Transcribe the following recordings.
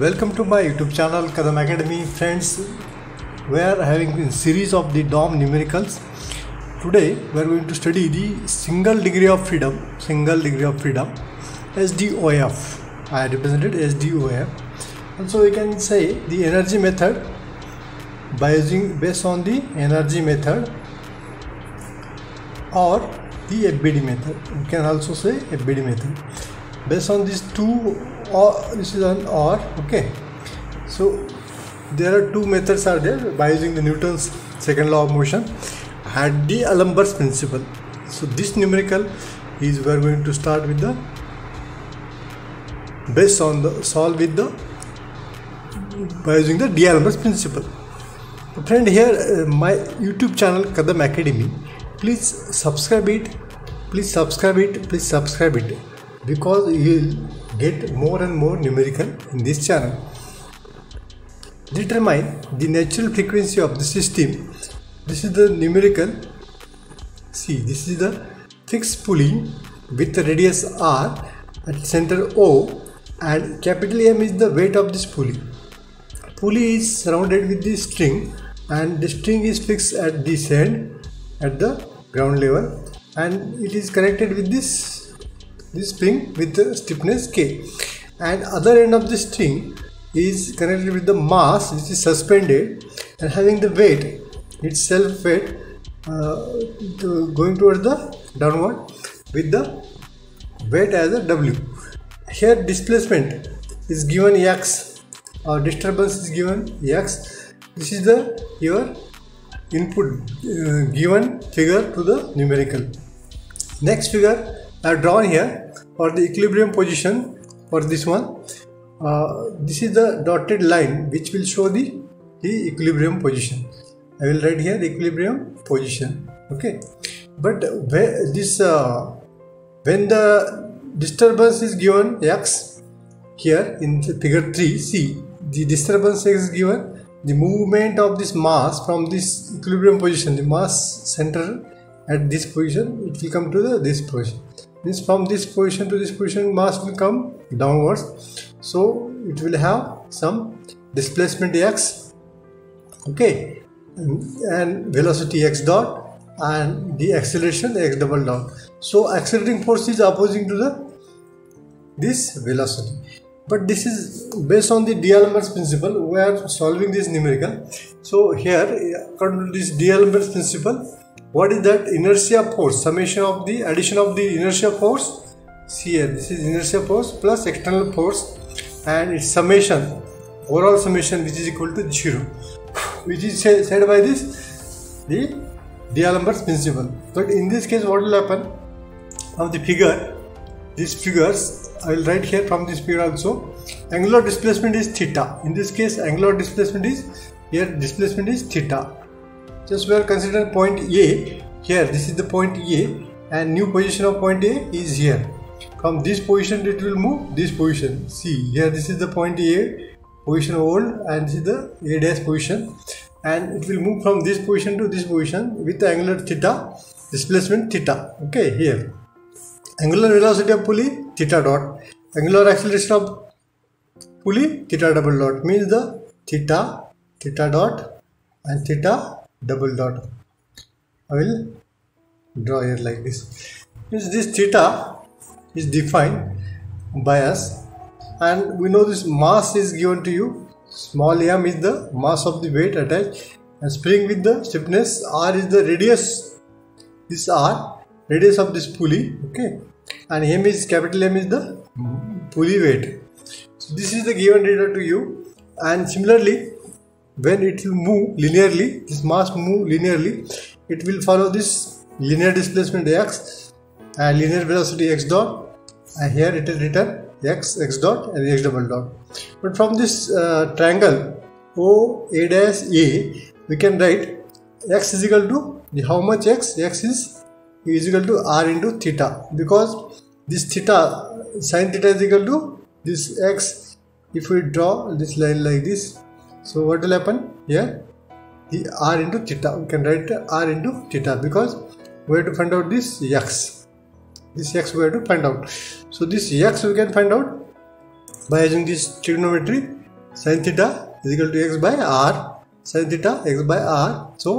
Welcome to my YouTube channel Kadam Academy. Friends, we are having a series of the DOM numericals. Today we are going to study the single degree of freedom, SDOF. I represented SDOF. And so we can say the energy method based on the energy method or the FBD method. We can also say FBD method. Based on these two, or this is an OR. Okay, so there are two methods are there by using the Newton's second law of motion and D'Alembert's principle. So this numerical is we are going to start with the solve with the by using the D'Alembert's principle. So friend, here my YouTube channel Kadam Academy, please subscribe it, because you will get more and more numerical in this channel. Determine the natural frequency of the system. This is the numerical. See, this is the fixed pulley with the radius R at center O, and capital M is the weight of this pulley. Pulley is surrounded with the string, and the string is fixed at this end at the ground level, and it is connected with this string with the stiffness K, and other end of the string is connected with the mass which is suspended and having the weight itself going towards the downward with the weight as a W. Here displacement is given X, or disturbance is given X. This is your input given figure to the numerical. Next figure I have drawn here for the equilibrium position for this one. This is the dotted line which will show the equilibrium position. I will write here equilibrium position. Okay, but when the disturbance is given X, here in figure 3, see the disturbance is given, the movement of this mass from this equilibrium position, the mass center at this position, it will come to this position. Means from this position to this position, mass will come downwards, so it will have some displacement X, okay, and velocity X dot, and the acceleration X double dot. So accelerating force is opposing to this velocity. But this is based on the D'Alembert's principle. We are solving this numerical. So here, according to this D'Alembert's principle, what is that? Inertia force, summation of the addition of the inertia force. See here, this is inertia force plus external force, and its summation, overall summation, which is equal to 0, which is said by the D'Alembert's principle. But in this case, what will happen? From the figure, these figures, I will write here from this figure also. Angular displacement is theta. In this case, angular displacement is theta. Just we are considering point A here. This is the point A, and new position of point A is here. From this position it will move this position. See here, this is the point A position old, and this is the A dash position, and it will move from this position to this position with the angular theta, displacement theta. Okay, here angular velocity of pulley theta dot, angular acceleration of pulley theta double dot, means the theta dot and theta double dot. I will draw here like this. Means this theta is defined by us, and we know this mass is given to you. Small m is the mass of the weight attached, and spring with the stiffness. R is the radius. This R, radius of this pulley. Okay, and capital M is the pulley weight. So this is the given data to you, and similarly, when it will move linearly, this mass move linearly, it will follow this linear displacement X and linear velocity X dot, and here it will return X dot and X double dot. But from this triangle O A dash A, we can write X is equal to how much X? X is equal to R into theta, because this theta, sin theta is equal to this X. If we draw this line like this, so what will happen here? The R into theta, we can write R into theta, because we have to find out this X. This X we have to find out. So this X we can find out by using this trigonometry sin theta is equal to x by r, sin theta x by r. So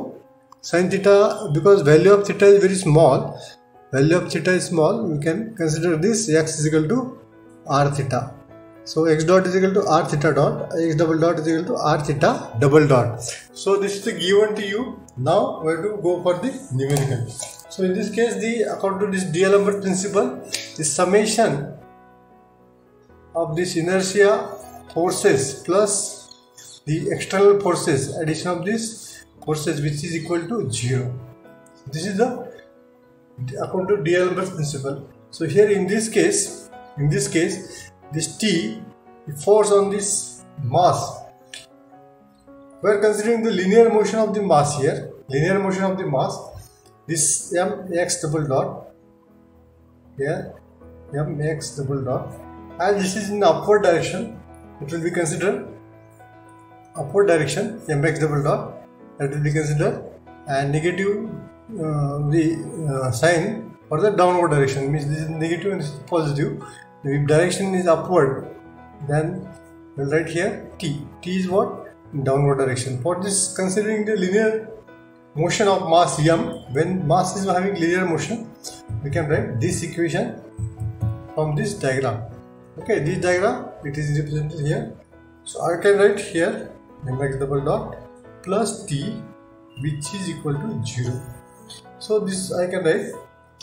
sin theta, because value of theta is very small, we can consider this x is equal to r theta. So x dot is equal to r theta dot, x double dot is equal to r theta double dot. So this is the given to you. Now we have to go for the numerical. So in this case, according to this D'Alembert principle, the summation of this inertia forces plus the external forces, addition of these forces, which is equal to 0. This is the according to D'Alembert principle. So here in this case, this T, the force on this mass, we are considering the linear motion of the mass here, this mx double dot, here mx double dot, and this is in upward direction, it will be considered upward direction, mx double dot, that will be considered, and negative the sign for the downward direction, means this is negative and this is positive. If direction is upward, then we will write here t. T is what? In downward direction. For this, considering the linear motion of mass m, when mass is having linear motion, we can write this equation from this diagram. Okay, this diagram, it is represented here. So I can write here mx double dot plus t, which is equal to 0. So this I can write.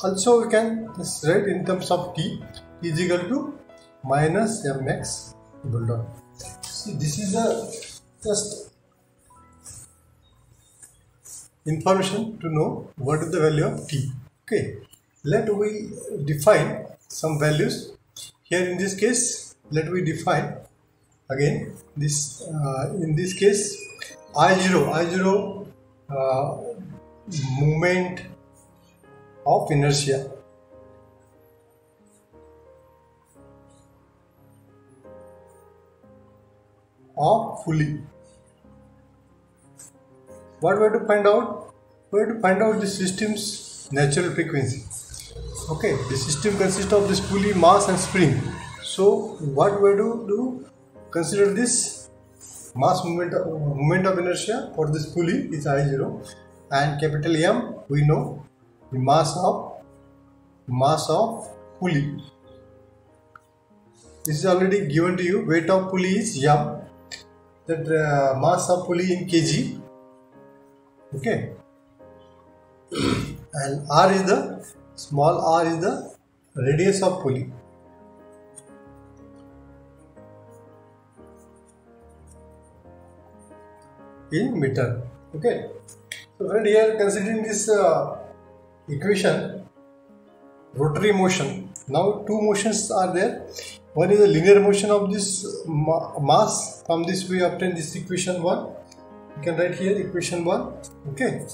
Also we can just write in terms of t is equal to minus mx double dot. See, this is just information to know what is the value of t. Okay, let we define some values here. In this case, let we define again this in this case I0 moment of inertia. Of pulley. What we have to find out? We have to find out the system's natural frequency. Okay, the system consists of this pulley, mass and spring. So what we have to do? Consider this mass moment of inertia for this pulley is I0, and capital M we know the mass of pulley. This is already given to you. Weight of pulley is M. That mass of pulley in kg. Okay, and r is the small r is the radius of pulley. In meter. Okay, so friend, here considering this equation, rotary motion. Now two motions are there. One is the linear motion of this mass. From this we obtain this equation 1. You can write here equation 1. Okay,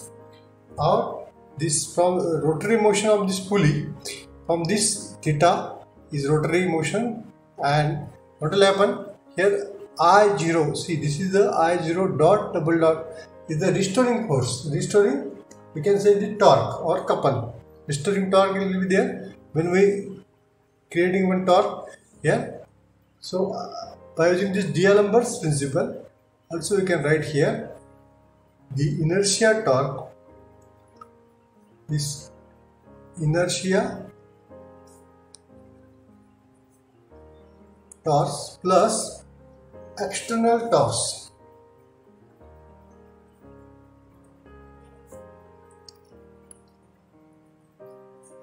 or this from rotary motion of this pulley. From this theta is rotary motion, and what will happen here? I0. See, this is the I0 dot double dot is the restoring force. Restoring, we can say the torque or couple. Restoring torque will be there when we creating one torque here. So by using this D'Alembert's principle, also we can write here the inertia torque. This inertia torque plus external torque.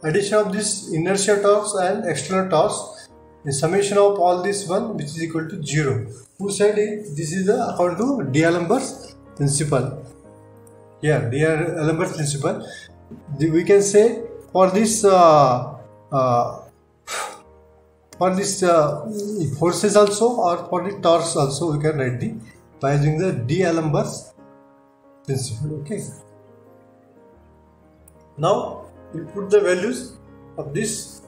Addition of this inertia torque and external torque, the summation of all this one, which is equal to 0. Who said it? This is the according to D'Alembert's principle. Here, D'Alembert's principle. We can say for this forces also, or for the torques also, we can write the by using the D'Alembert's principle. Okay. Now we put the values of this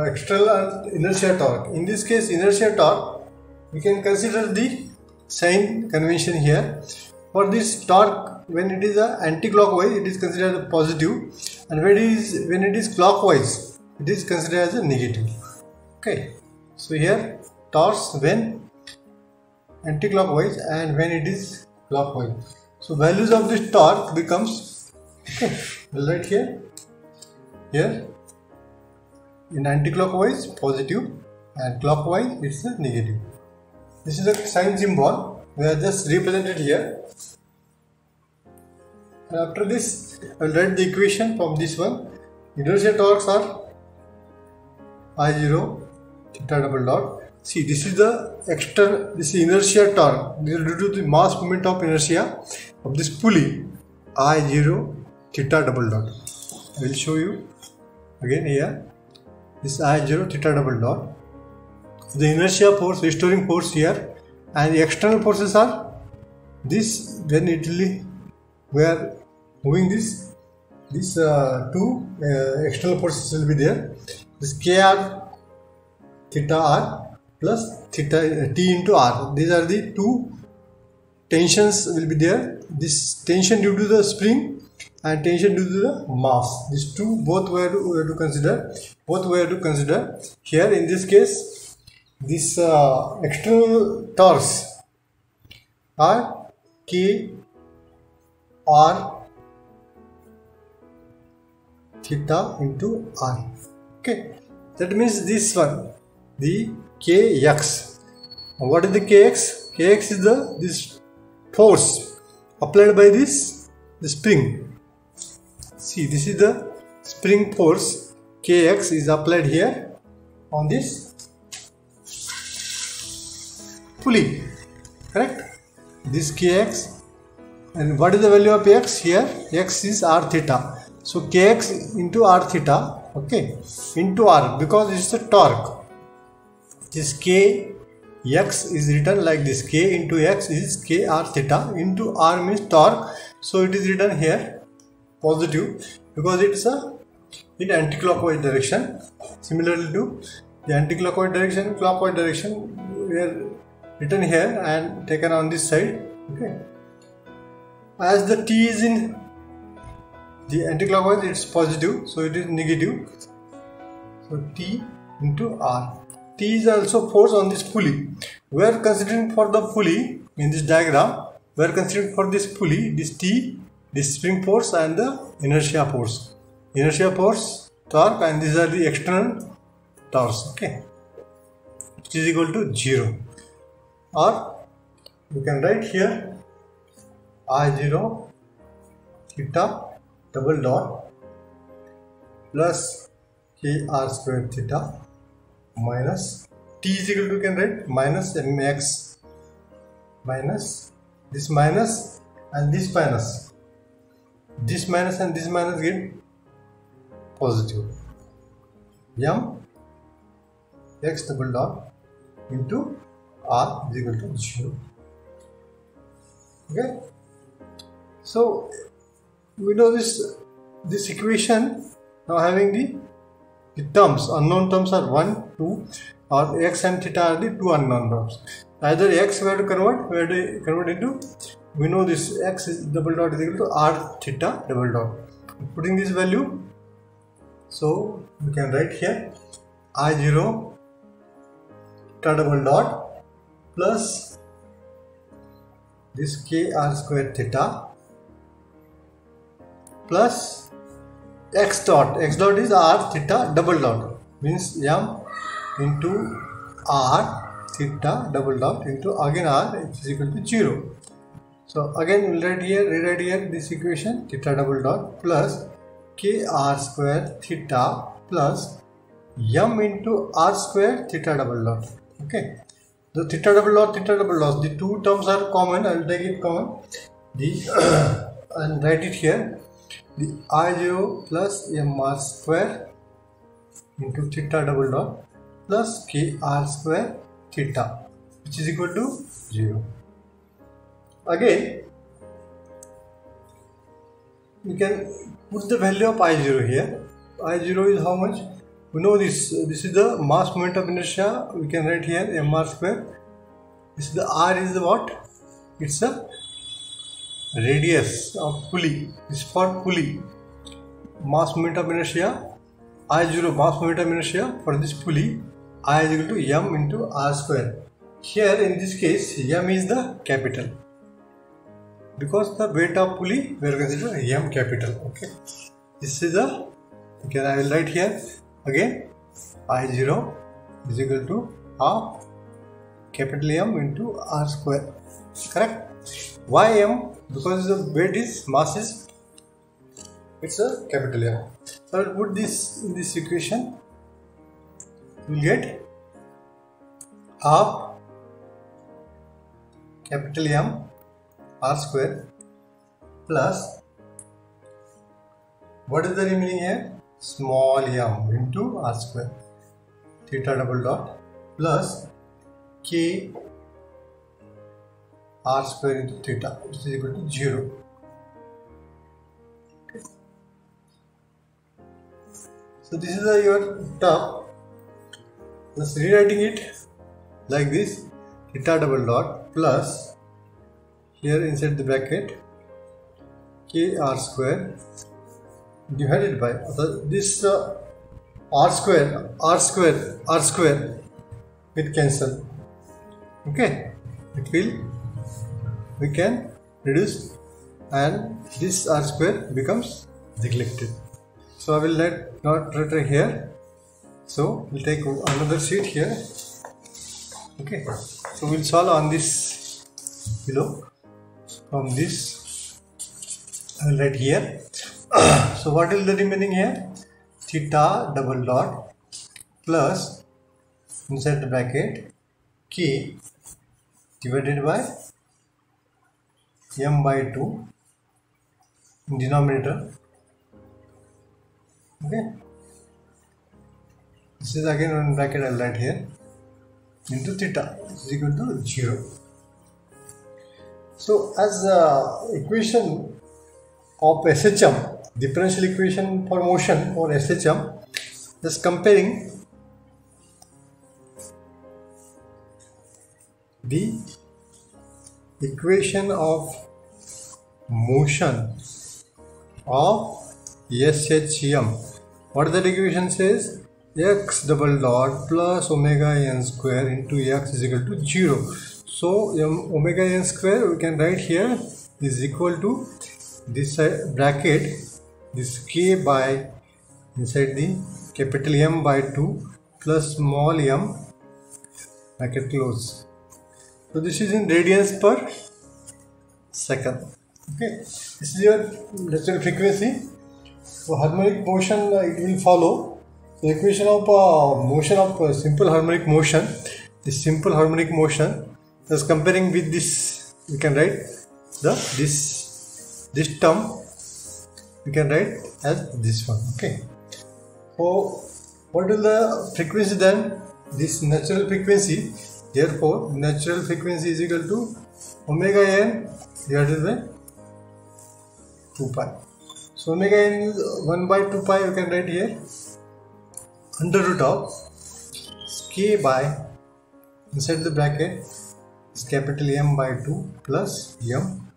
external and inertia torque. In this case, inertia torque, we can consider the sign convention here. For this torque, when it is anti-clockwise, it is considered as positive, and when it is clockwise, it is considered as a negative. Okay, so here torque when anti-clockwise and when it is clockwise. So values of this torque becomes, okay, we'll write here in anti-clockwise positive and clockwise it's a negative. This is a sign symbol we are just represented here. And after this I will write the equation from this one. Inertial torques are I0 theta double dot. See, this is the external, this is inertia torque. This is due to the mass moment of inertia of this pulley I0 theta double dot. I will show you again here. This I0 theta double dot. The inertia force, restoring force here, and the external forces are this. When we are moving this two external forces will be there. This kr theta r plus theta t into r. These are the two tensions will be there. This tension due to the spring and tension due to the mass. These two both we have to consider. Here in this case, this external torques are k r theta into r. Okay, that means this one, the kx. What is the kx? Kx is this force applied by the spring. See, this is the spring force. Kx is applied here on this pulley, correct? This kx, and what is the value of x here? X is r theta. So kx into r theta, okay, into r, because this is the torque. This kx is written like this. K into x is k r theta, into r means torque. So it is written here positive because it's in anti-clockwise direction. Similarly to the anti-clockwise direction, clockwise direction, we are written here and taken on this side. Okay. As the t is in the anti-clockwise, it's positive, so it is negative. So t into r. T is also force on this pulley. We are considering for the pulley in this diagram. We are considering for this pulley, this T, this spring force and the inertia force. Inertia force, torque, and these are the external torques. Okay, which is equal to 0. Or you can write here I0 theta double dot plus kr square theta minus t is equal to, you can write minus mx minus this minus and this minus, this minus and this minus get positive, m x double dot into r is equal to 0. Okay, so we know this equation now having the terms, unknown terms are 1, 2, or x and theta are the two unknown terms. Either x we have to convert into, we know this x is double dot is equal to r theta double dot. Putting this value, so we can write here I0 theta double dot plus this kr square theta plus x dot is r theta double dot, means m into r theta double dot into again r, which is equal to 0. So again we'll rewrite here this equation, theta double dot plus kr square theta plus m into r square theta double dot. Okay, the theta double dot, the two terms are common. I will take it common, and write it here. The I0 plus mr square into theta double dot plus kr square theta, which is equal to 0. Again, we can put the value of I0 here. I0 is how much? We know this. This is the mass moment of inertia. We can write here mr square. This is the r is the what? It's a radius of pulley. This is for pulley. Mass moment of inertia, I0 mass moment of inertia for this pulley, I is equal to m into r square. here in this case M is the capital, because the weight of pulley we are considering M capital. Okay, this is the, okay, I will write here again, I0 is equal to half capital M into R square. Correct? Why M? Because the weight is, mass is, it's a capital M. So I will put this in this equation. We will get half capital M R square plus, what is the remaining here? Small m into R square, theta double dot, plus K R square into theta, which is equal to 0. Okay. So this is your term. Just rewriting it like this, theta double dot plus, here inside the bracket, K R square divided by this R square will cancel. Okay, it will, we can reduce, and this R square becomes neglected. So I will not write here. So we'll take another sheet here. Okay, so we'll solve on this below. From this I will write here. So what is the remaining here? Theta double dot plus, inside the bracket, K divided by M by 2 in denominator. Okay, this is again one bracket I will write here, into theta is equal to 0. So as equation of SHM, differential equation for motion for SHM, just comparing the equation of motion of SHM. What the equation says? X double dot plus omega n square into x is equal to 0. So omega n square we can write here is equal to this bracket, this K by inside the capital M by 2 plus small m bracket close. So this is in radians per second. Okay, this is your natural frequency. So harmonic motion it will follow. The equation of motion of simple harmonic motion, this simple harmonic motion, just comparing with this, we can write this term we can write as this one. Okay, so what is the frequency then? This natural frequency. Therefore natural frequency is equal to omega n divided by 2 pi. So omega n is 1 by 2 pi, you can write here, under root of K by inside the bracket is capital M by 2 plus M.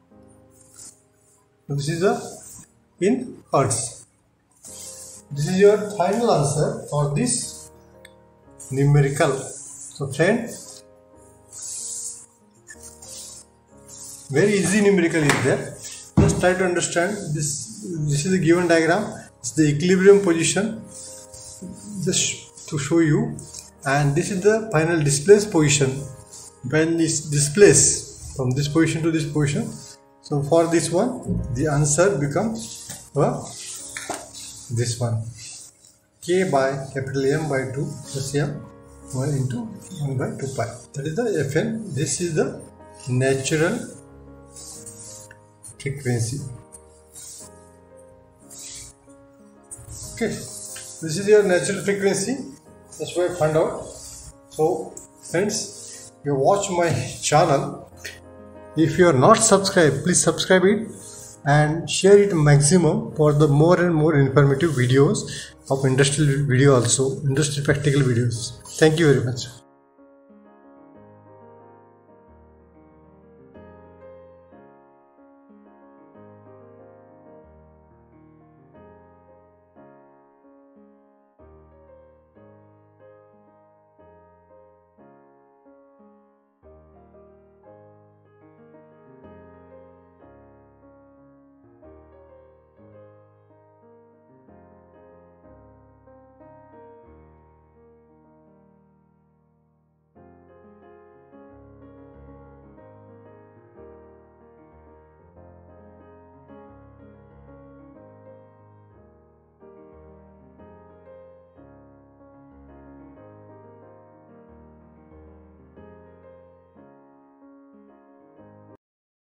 So this is in hertz. This is your final answer for this numerical. So friend, very easy numerical is there. Just try to understand this. This is the given diagram. It's the equilibrium position, just to show you, and this is the final displaced position when it's displaced from this position to this position. So for this one the answer becomes this one, K by capital M by 2 plus M 1 into 1 by 2 pi. That is the Fn. This is the natural frequency. Okay, this is your natural frequency. That's what I found out. So friends, you watch my channel. If you are not subscribed, please subscribe it and share it maximum for the more and more informative videos of industrial video, also industrial practical videos. Thank you very much.